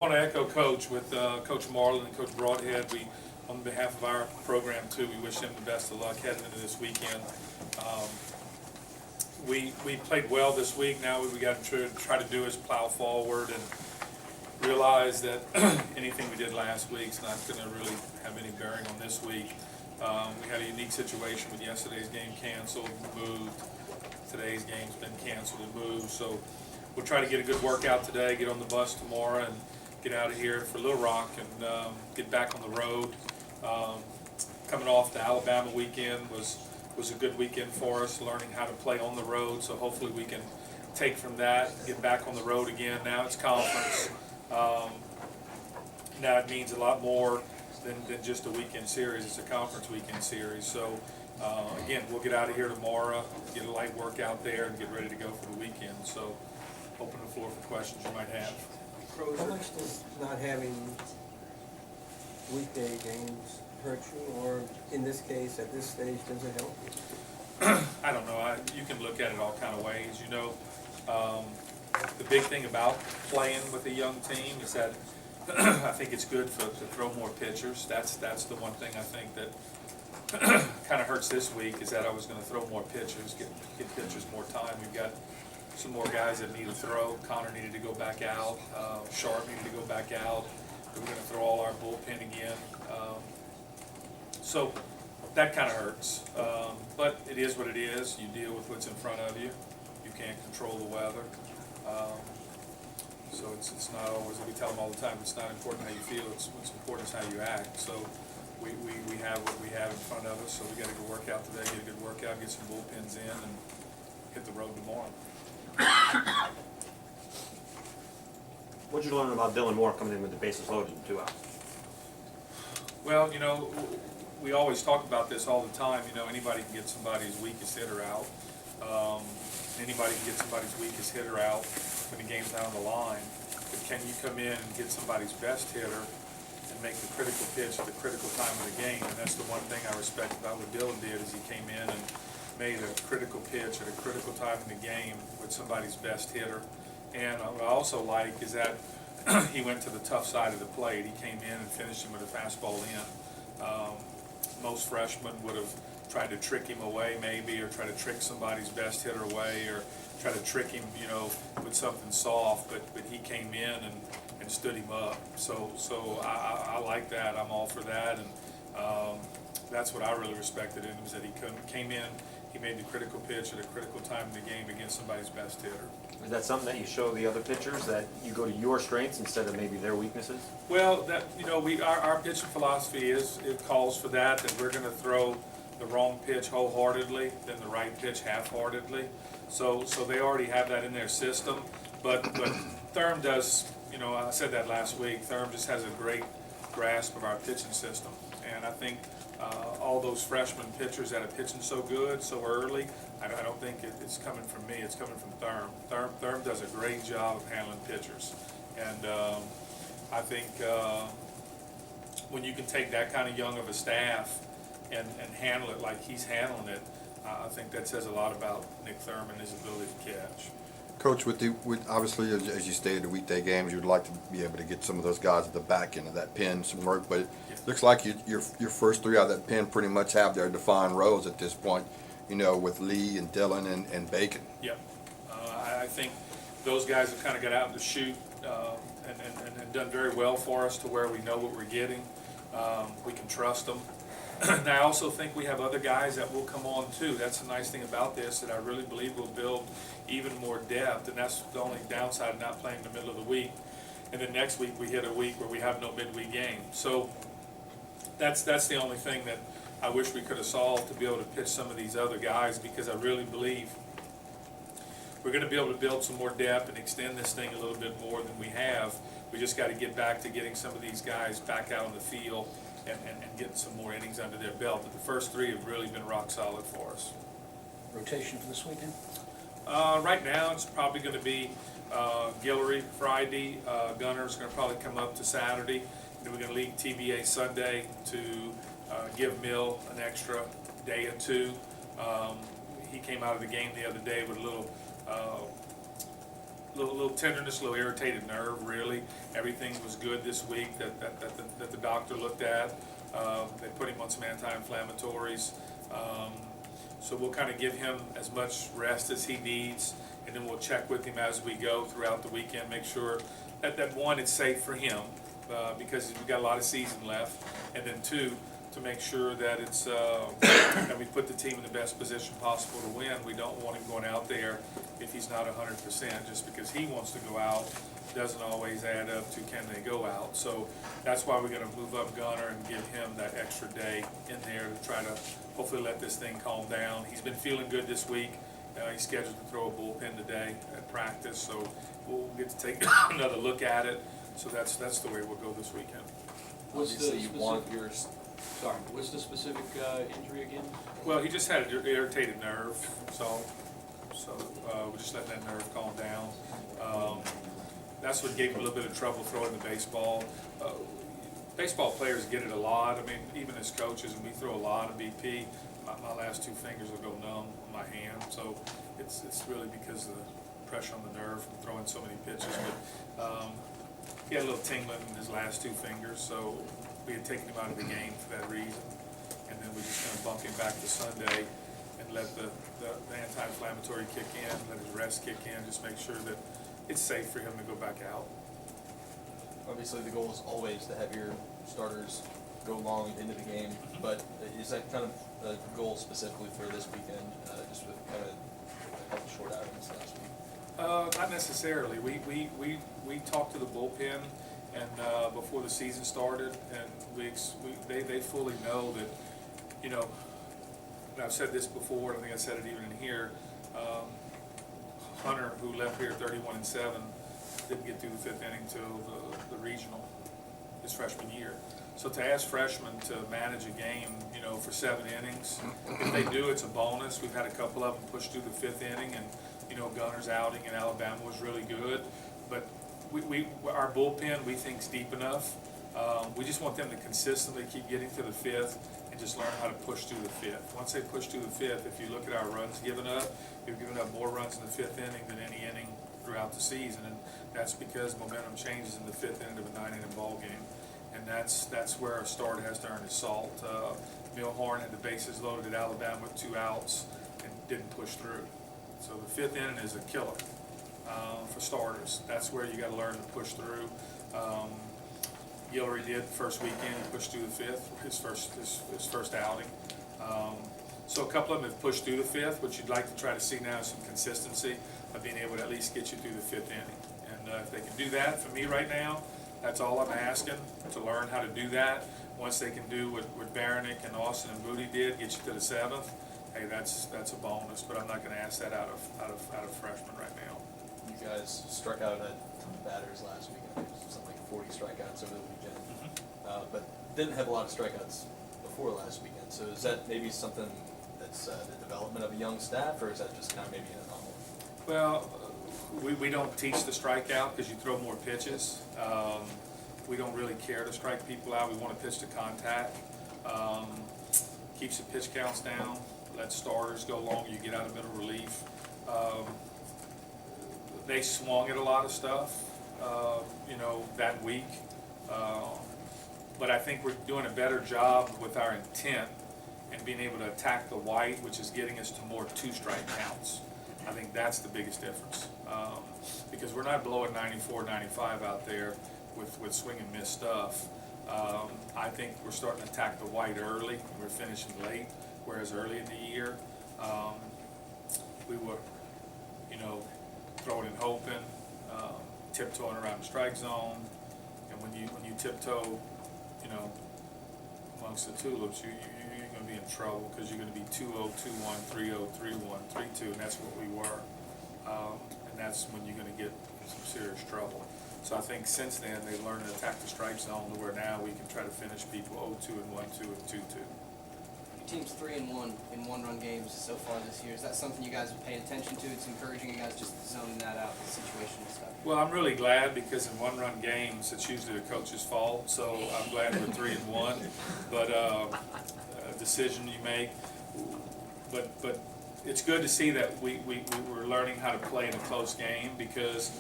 I want to echo Coach with Coach Marlin and Coach Broadhead. On behalf of our program too, we wish them the best of luck heading into this weekend. Um, we played well this week. Now we got to try to do is plow forward and realize that anything we did last week's not going to really have any bearing on this week. We had a unique situation with yesterday's game canceled, moved. Today's game's been canceled and moved. So we'll try to get a good workout today, get on the bus tomorrow, and get out of here for Little Rock and get back on the road. Coming off the Alabama weekend was a good weekend for us, learning how to play on the road. So hopefully we can take from that, get back on the road again. Now it's conference. Now it means a lot more than just a weekend series. It's a conference weekend series. So again, we'll get out of here tomorrow, get a light workout there, and get ready to go for the weekend. So open the floor for questions you might have. How much does not having weekday games hurt you, or in this case, at this stage, does it help you? I don't know. You can look at it all kind of ways. You know, the big thing about playing with a young team is that I think it's good to throw more pitchers. That's the one thing I think that kind of hurts this week is that I was going to throw more pitchers, get pitchers more time. We've got some more guys that need to throw. Connor needed to go back out. Sharp needed to go back out. We're going to throw all our bullpen again. So that kind of hurts. But it is what it is. You deal with what's in front of you. You can't control the weather. So it's not always, we tell them all the time, it's not important how you feel, it's what's important is how you act. So we have what we have in front of us, so we got to go work out today, get a good workout, get some bullpens in, and hit the road tomorrow. What did you learn about Dylan Moore coming in with the bases loaded in 2 outs? Well, you know, we always talk about this all the time. You know, anybody can get somebody's weakest hitter out. Anybody can get somebody's weakest hitter out when the game's not on the line. But can you come in and get somebody's best hitter and make the critical pitch at the critical time of the game? And that's the one thing I respect about what Dylan did is he came in and made a critical pitch at a critical time in the game with somebody's best hitter. And what I also like is that he went to the tough side of the plate. He came in and finished him with a fastball in. Most freshmen would have tried to trick him away maybe, or try to trick somebody's best hitter away, or try to trick him, you know, with something soft. But he came in and stood him up. So I like that. I'm all for that. And that's what I really respected in him, is that he came in. He made the critical pitch at a critical time in the game against somebody's best hitter. Is that something that you show the other pitchers, that you go to your strengths instead of maybe their weaknesses? Well, that, you know, our pitching philosophy it calls for that we're going to throw the wrong pitch wholeheartedly, then the right pitch half-heartedly. So they already have that in their system. But Thurm does, you know, I said that last week. Thurm just has a great grasp of our pitching system, and I think all those freshman pitchers that are pitching so good so early, I don't think it's coming from me. It's coming from Thurm. Thurm does a great job of handling pitchers, and I think when you can take that kind of young of a staff and handle it like he's handling it, I think that says a lot about Nick Thurm and his ability to catch. Coach, with obviously, as you stated, the weekday games, you'd like to be able to get some of those guys at the back end of that pen some work, but it looks like your first three out of that pen pretty much have their defined roles at this point, you know, with Lee and Dillon and Bacon. Yep. I think those guys have kind of got out in the chute and done very well for us to where we know what we're getting. We can trust them. And I also think we have other guys that will come on too. That's the nice thing about this, that I really believe will build even more depth, and that's the only downside of not playing in the middle of the week. And then next week we hit a week where we have no midweek game. So that's the only thing that I wish we could have solved, to be able to pitch some of these other guys, because I really believe we're going to be able to build some more depth and extend this thing a little bit more than we have. We just got to get back to getting some of these guys back out on the field and getting some more innings under their belt. But the first three have really been rock solid for us. Rotation for this weekend? Right now it's probably going to be Guillory Friday, Gunner's going to probably come up to Saturday, then we're going to leave TBA Sunday to give Mill an extra day or two. He came out of the game the other day with a little tenderness, a little irritated nerve, really. Everything was good this week that the doctor looked at. They put him on some anti-inflammatories. So we'll kind of give him as much rest as he needs, and then we'll check with him as we go throughout the weekend, make sure that one, it's safe for him, because we've got a lot of season left, and then two, to make sure that it's, that we put the team in the best position possible to win. We don't want him going out there if he's not 100%, just because he wants to go out doesn't always add up to can they go out. So that's why we're gonna move up Gunner and give him that extra day in there to try to hopefully let this thing calm down. He's been feeling good this week. He's scheduled to throw a bullpen today at practice, so we'll get to take another look at it. So that's the way we'll go this weekend. What's the Obviously, you want specific, your, sorry, what's the specific injury again? Well, he just had an irritated nerve, so we're just letting that nerve calm down. That's what gave him a little bit of trouble throwing the baseball. Baseball players get it a lot. I mean, even as coaches, when we throw a lot of BP, my last two fingers will go numb on my hand. So it's really because of the pressure on the nerve from throwing so many pitches. But he had a little tingling in his last two fingers, so we had taken him out of the game for that reason. And then we just kind of bumped him back to Sunday and let the anti-inflammatory kick in, let his rest kick in, just make sure that it's safe for him to go back out. obviously the goal is always to have your starters go long into the game, but is that kind of a goal specifically for this weekend, just with kind of a couple short outings last week? Not necessarily. We talked to the bullpen and before the season started, and they fully know that, you know, and I've said this before, and I think I said it even in here, Hunter, who left here 31-7, didn't get through the fifth inning till the regional his freshman year. So to ask freshmen to manage a game, you know, for 7 innings, if they do, it's a bonus. We've had a couple of them push through the fifth inning, and you know, Gunner's outing in Alabama was really good. But our bullpen we think is deep enough. We just want them to consistently keep getting to the fifth and just learn how to push through the fifth. Once they push through the fifth, if you look at our runs given up, we've given up more runs in the fifth inning than any inning throughout the season, and that's because momentum changes in the fifth inning of a 9-inning ball game. And that's where a starter has to earn his salt. Milhorn had the bases loaded at Alabama with 2 outs and didn't push through. So the fifth inning is a killer for starters. That's where you got to learn to push through. Guillory did the first weekend. He pushed through the fifth, his first outing. So a couple of them have pushed through the fifth. What you'd like to try to see now is some consistency of being able to at least get you through the fifth inning. And if they can do that, for me right now, that's all I'm asking, to learn how to do that. Once they can do what Baranek and Austin and Booty did, get you to the seventh, hey, that's a bonus. But I'm not going to ask that out of freshmen right now. You guys struck out a ton of batters last week, I think it was something like 40 strikeouts over the weekend, but didn't have a lot of strikeouts before last weekend. So is that maybe something that's the development of a young staff, or is that just kind of maybe an anomaly? Well, we don't teach the strikeout because you throw more pitches. We don't really care to strike people out. We want to pitch to contact. Keeps the pitch counts down. Let starters go long. You get out of middle relief. They swung at a lot of stuff, you know, that week. But I think we're doing a better job with our intent and being able to attack the white, which is getting us to more 2-strike counts. I think that's the biggest difference, because we're not blowing 94, 95 out there with swing and miss stuff. I think we're starting to attack the white early and we're finishing late, whereas early in the year, we were, you know, throwing and hoping, tiptoeing around the strike zone, and when you tiptoe, you know, amongst the tulips, you're going to be in trouble because you're going to be 2-0, 2-1, 3-0, 3-1, 3-2, and that's what we were. And that's when you're going to get in some serious trouble. So I think since then they've learned to attack the strike zone to where now we can try to finish people 0-2 and 1-2 and 2-2. Your team's 3-1 in one-run games so far this year. Is that something you guys have paid attention to? It's encouraging you guys just zoning that out, the situational stuff. Well, I'm really glad because in one-run games, it's usually the coach's fault. So I'm glad we're 3-1. But a decision you make. But it's good to see that we're learning how to play in a close game, because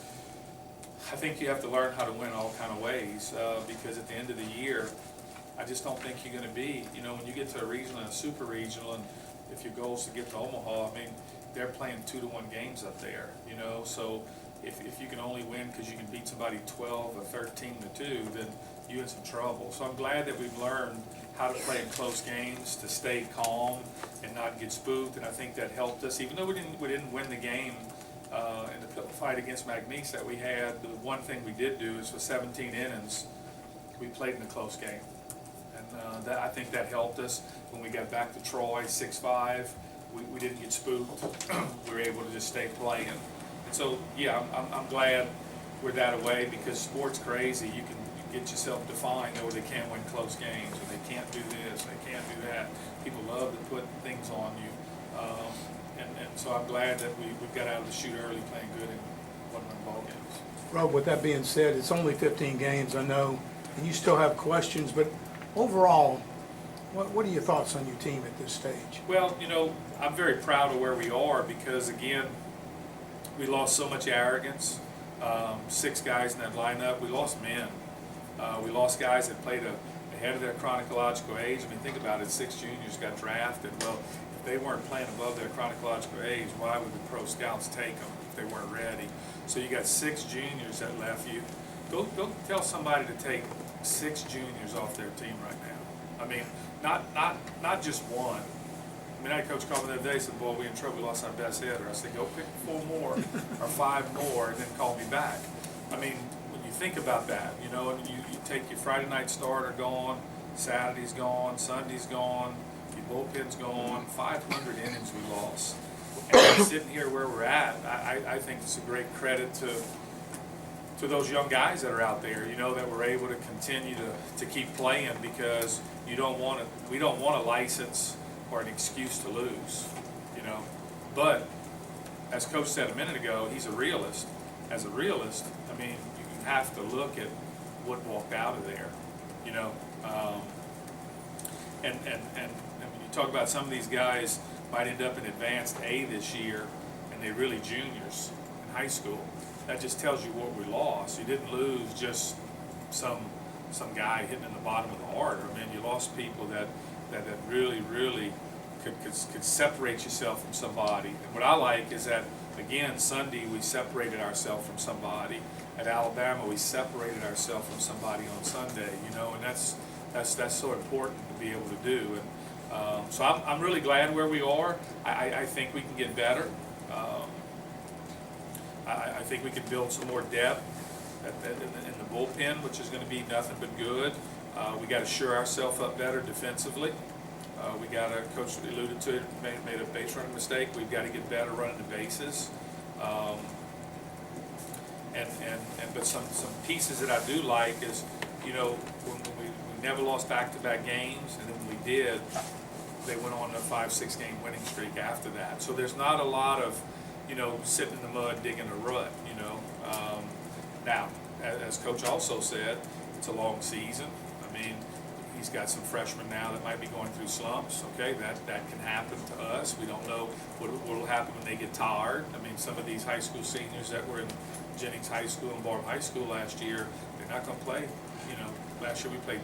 I think you have to learn how to win all kind of ways, because at the end of the year, I just don't think you're gonna be, you know, when you get to a regional and a super regional, and if your goal is to get to Omaha, I mean, they're playing 2-1 games up there, you know, so if you can only win because you can beat somebody 12 or 13-2, then you're in some trouble. So I'm glad that we've learned how to play in close games, to stay calm and not get spooked, and I think that helped us, even though we didn't win the game in the fight against McNeese that we had. The one thing we did do is for 17 innings, we played in a close game. And that, I think that helped us. When we got back to Troy, 6-5, we didn't get spooked. We were able to just stay playing. And so, yeah, I'm glad we're that away, because sport's crazy. You can get yourself defined, or they can't win close games, or they can't do this, they can't do that. People love to put things on you. And so I'm glad that we got out of the chute early, playing good in one-run ball games. Rob, with that being said, it's only 15 games, I know, and you still have questions, but overall, what are your thoughts on your team at this stage? Well, you know, I'm very proud of where we are, because, again, we lost so much arrogance. 6 guys in that lineup. We lost men. We lost guys that played ahead of their chronological age. I mean, think about it, 6 juniors got drafted. Well, if they weren't playing above their chronological age, why would the pro scouts take them if they weren't ready? So you got 6 juniors that left you. Go tell somebody to take 6 juniors off their team right now. I mean, not just one. I mean, I had Coach call me the other day and said, boy, we in trouble, we lost our best hitter. I said, go pick 4 more or 5 more and then call me back. I mean, when you think about that, you know, and you take your Friday night starter gone, Saturday's gone, Sunday's gone, your bullpen's gone, 500 innings we lost. And sitting here where we're at, I think it's a great credit to those young guys that are out there, you know, that we're able to continue to keep playing, because we don't want a license or an excuse to lose, you know. But as Coach said a minute ago, he's a realist. As a realist, I mean, you have to look at what walked out of there, you know. And when you talk about some of these guys might end up in advanced A this year, and they're really juniors in high school, that just tells you what we lost. You didn't lose just some guy hitting in the bottom of the order. I mean, you lost people that really could separate yourself from somebody. And what I like is that, again, Sunday we separated ourselves from somebody. At Alabama, we separated ourselves from somebody on Sunday, you know, and that's so important to be able to do. And so I'm really glad where we are. I think we can get better. I think we can build some more depth in the bullpen, which is going to be nothing but good. We got to shore ourselves up better defensively. We got to, Coach alluded to it, made a base running mistake. We've got to get better running the bases. But some pieces that I do like is, you know, when we never lost back-to-back games, and then when we did, they went on a 5-6 game winning streak after that. So there's not a lot of, you know, sitting in the mud digging a rut, you know. Now, as Coach also said, it's a long season. I mean, he's got some freshmen now that might be going through slumps. Okay, that can happen to us. We don't know what will happen when they get tired. I mean, some of these high school seniors that were in Jennings High School and Barb High School last year, they're not going to play. You know, last year we played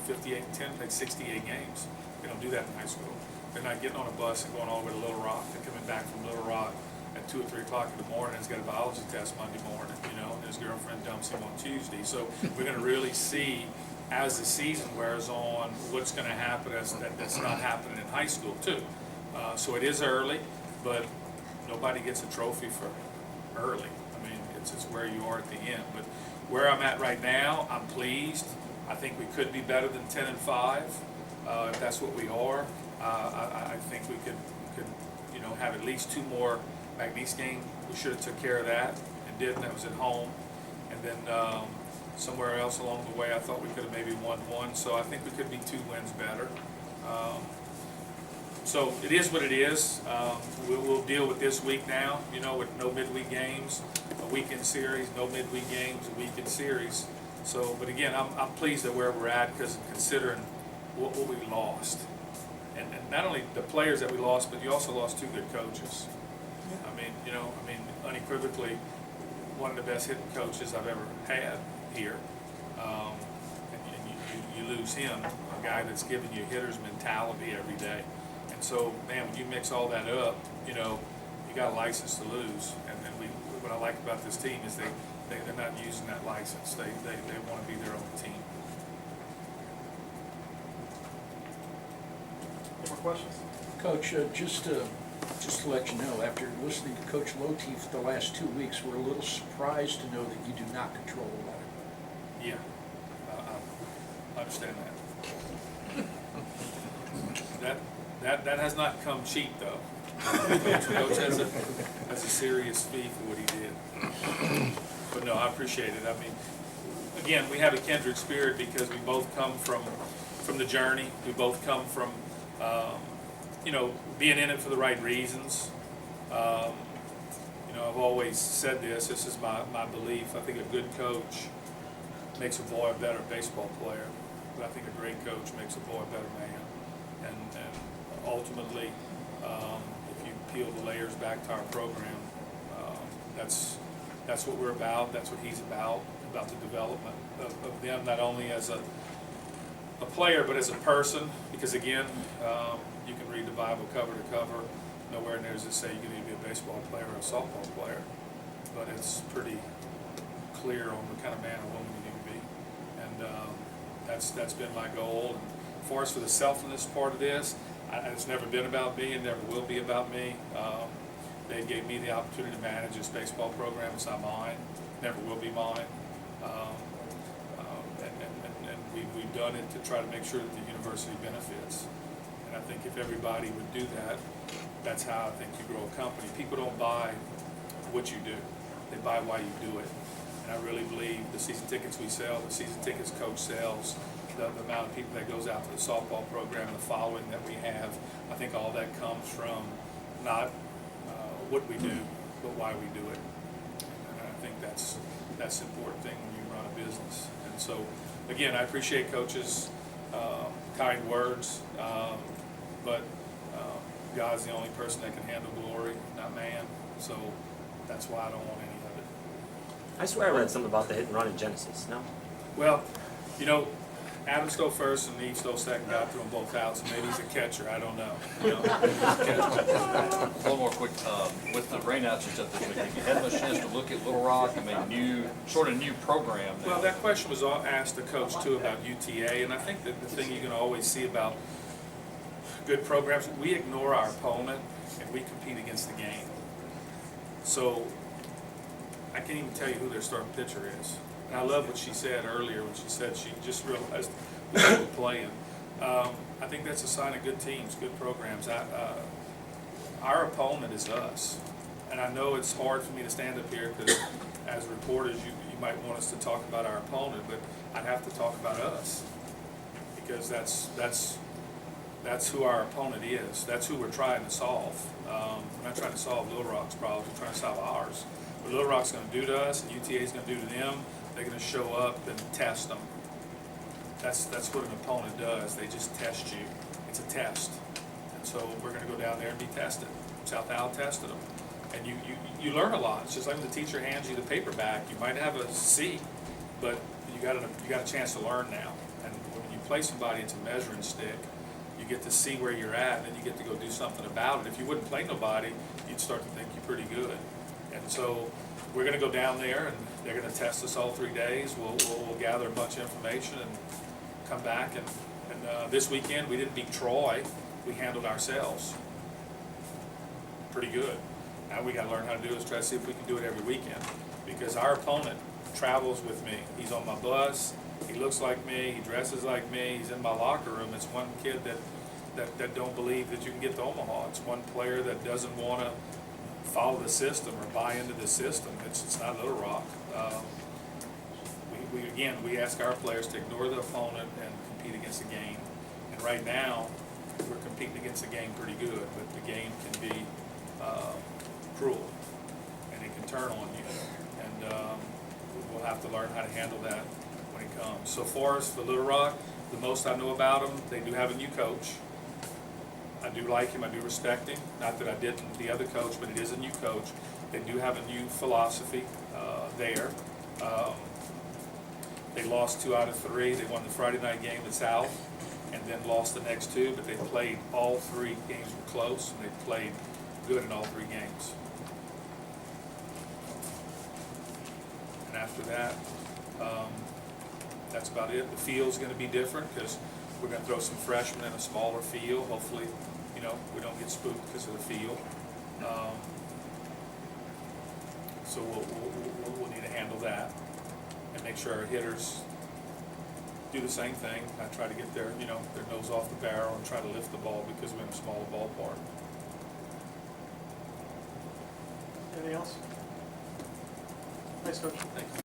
58-10, played 68 games. They don't do that in high school. They're not getting on a bus and going all the way to Little Rock. They're coming back from Little Rock at 2 or 3 o'clock in the morning. He's got a biology test Monday morning, you know, and his girlfriend dumps him on Tuesday. So we're going to really see, as the season wears on, what's going to happen that's not happening in high school too. So it is early, but nobody gets a trophy for early. I mean, it's where you are at the end. But where I'm at right now, I'm pleased. I think we could be better than 10-5 if that's what we are. I think we could you know, have at least 2 more McNeese games. We should have took care of that and didn't. That was at home. And then somewhere else along the way, I thought we could have maybe won 1. So I think we could be 2 wins better. So it is what it is. We'll deal with this week now, you know, with no midweek games, a weekend series, no midweek games, a weekend series. So, but again, I'm pleased at where we're at, because considering what we lost. And not only the players that we lost, but you also lost 2 good coaches. I mean, you know, unequivocally, one of the best hitting coaches I've ever had here. And you lose him, a guy that's giving you hitter's mentality every day. And so, man, when you mix all that up, you know, you got a license to lose. And then what I like about this team is they're not using that license. They want to be their own team. Any more questions? Coach, just to let you know, after listening to Coach Lotief the last 2 weeks, we're a little surprised to know that you do not control the weather. Yeah, I understand that. That has not come cheap, though. Coach has a serious fee for what he did. But no, I appreciate it. I mean, again, we have a kindred spirit because we both come from the journey. We both come from, you know, being in it for the right reasons. You know, I've always said this is my belief. I think a good coach makes a boy a better baseball player, but I think a great coach makes a boy a better man. And ultimately, if you peel the layers back to our program, that's what we're about. That's what he's about the development of them, not only as a player, but as a person. Because again, you can read the Bible cover to cover. Nowhere in there does it say you can either be a baseball player or a softball player. But it's pretty clear on the kind of man or woman you need to be. And that's been my goal. And as far as for the selflessness part of this, it's never been about me and never will be about me. They gave me the opportunity to manage this baseball program. It's not mine, never will be mine. And we've done it to try to make sure that the university benefits. And I think if everybody would do that, that's how I think you grow a company. People don't buy what you do, they buy why you do it. And I really believe the season tickets we sell, the season tickets coach sells, the amount of people that goes out to the softball program, the following that we have, I think all that comes from not what we do, but why we do it. And I think that's the important thing when you run a business. And so, again, I appreciate Coach's kind words, but God's the only person that can handle glory, not man. So that's why I don't want any of it. I swear I read something about the hit and run in Genesis, no? Well, you know, Adam stole first and Eve stole second, got threw them both out, so maybe he's a catcher, I don't know. You know, he's a catcher. One more quick, with the rainouts and stuff this week, have you had much chance to look at Little Rock? I mean, new program now? Well, that question was asked the coach too about UTA, and I think that the thing you can always see about good programs, we ignore our opponent and we compete against the game. So I can't even tell you who their starting pitcher is. And I love what she said earlier when she said she just realized who they were playing. I think that's a sign of good teams, good programs. Our opponent is us. And I know it's hard for me to stand up here because as reporters you might want us to talk about our opponent, but I'd have to talk about us because that's who our opponent is. That's who we're trying to solve. We're not trying to solve Little Rock's problems, we're trying to solve ours. What Little Rock's going to do to us and UTA is going to do to them, they're going to show up and test them. That's what an opponent does. They just test you. It's a test. And so we're going to go down there and be tested. South Al tested them. And you learn a lot. It's just like when the teacher hands you the paper back. You might have a C, but you got a chance to learn now. And when you play somebody, it's a measuring stick. You get to see where you're at, and then you get to go do something about it. If you wouldn't play nobody, you'd start to think you're pretty good. And so we're going to go down there, and they're going to test us all 3 days. We'll gather a bunch of information and come back. And this weekend, we didn't beat Troy. We handled ourselves pretty good. Now we got to learn how to do is try to see if we can do it every weekend. Because our opponent travels with me. He's on my bus. He looks like me. He dresses like me. He's in my locker room. It's one kid that don't believe that you can get to Omaha. It's one player that doesn't want to follow the system or buy into the system. It's not Little Rock. We ask our players to ignore the opponent and compete against the game. And right now, we're competing against the game pretty good, but the game can be cruel, and it can turn on you. And we'll have to learn how to handle that when it comes. So far as for Little Rock, the most I know about them, they do have a new coach. I do like him, I do respect him. Not that I didn't the other coach, but it is a new coach. They do have a new philosophy. there. They lost 2 out of 3. They won the Friday night game at South, and then lost the next 2, but they played all 3 games were close, and they played good in all 3 games. And after that, that's about it. The field's gonna be different, because we're gonna throw some freshmen in a smaller field. Hopefully, you know, we don't get spooked because of the field. So we'll need to handle that, and make sure our hitters do the same thing. I try to get their nose off the barrel and try to lift the ball, because we're in a smaller ballpark. Anything else? Thanks, Coach. Thank you.